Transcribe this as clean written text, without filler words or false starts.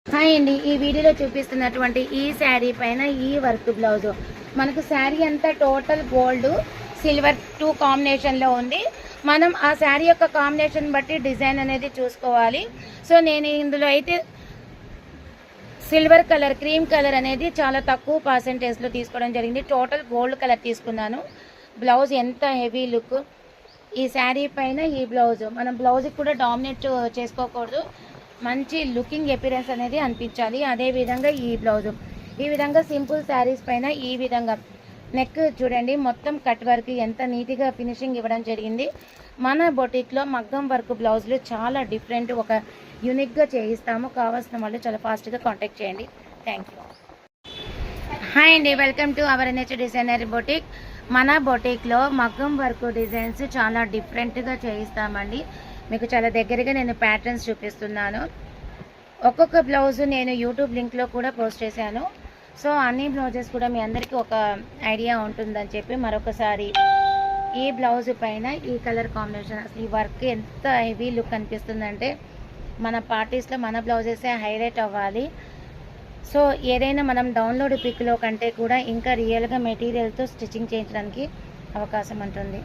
Hi అండి, ఈ వీడియోలో చూపిస్తున్నటువంటి ఈ శారీ పైన ఈ వర్క్ బ్లౌజ్ మనకు శారీ అంతా టోటల్ గోల్డ్ సిల్వర్ 2 కాంబినేషన్లో ఉంది. మనం ఆ శారీ యొక్క కాంబినేషన్ బట్టి డిజైన్ అనేది చూసుకోవాలి. సో నేను ఇందులో అయితే సిల్వర్ కలర్, క్రీమ్ కలర్ అనేది చాలా తక్కువ పర్సెంటేజ్లో తీసుకోవడం జరిగింది. టోటల్ గోల్డ్ కలర్ తీసుకున్నాను. బ్లౌజ్ ఎంత హెవీ లుక్ ఈ శారీ పైన. ఈ బ్లౌజ్ మనం బ్లౌజ్కి కూడా డామినేట్ చేసుకోకూడదు, మంచి లుకింగ్ అపిరెన్స్ అనేది అనిపించాలి. అదేవిధంగా ఈ బ్లౌజ్ ఈ విధంగా సింపుల్ శారీస్ పైన ఈ విధంగా నెక్ చూడండి, మొత్తం కట్ వర్క్ ఎంత నీట్గా ఫినిషింగ్ ఇవ్వడం జరిగింది. మన బొటిక్లో మగ్గం వర్క్ బ్లౌజులు చాలా డిఫరెంట్, ఒక యూనిక్గా చేయిస్తాము. కావాల్సిన వాళ్ళు చాలా ఫాస్ట్గా కాంటాక్ట్ చేయండి. Thank you. హాయ్ అండి, welcome to our nature designer boutique. మన బొటిక్లో మగ్గం వర్క్ డిజైన్స్ చాలా డిఫరెంట్గా చేయిస్తామండి. మీకు చాలా దగ్గరగా నేను ప్యాటర్న్స్ చూపిస్తున్నాను. ఒక్కొక్క బ్లౌజ్ నేను యూట్యూబ్ లింక్లో కూడా పోస్ట్ చేశాను. సో అన్ని బ్లౌజెస్ కూడా మీ అందరికీ ఒక ఐడియా ఉంటుందని చెప్పి మరొకసారి ఈ బ్లౌజ్ పైన ఈ కలర్ కాంబినేషన్, అసలు ఈ వర్క్ ఎంత హెవీ లుక్ అనిపిస్తుందంటే మన పార్టీస్లో మన బ్లౌజెసే హైలైట్ అవ్వాలి. సో ఏదైనా మనం డౌన్లోడ్ పిక్లో కంటే కూడా ఇంకా రియల్గా మెటీరియల్తో స్టిచ్చింగ్ చేయించడానికి అవకాశం ఉంటుంది.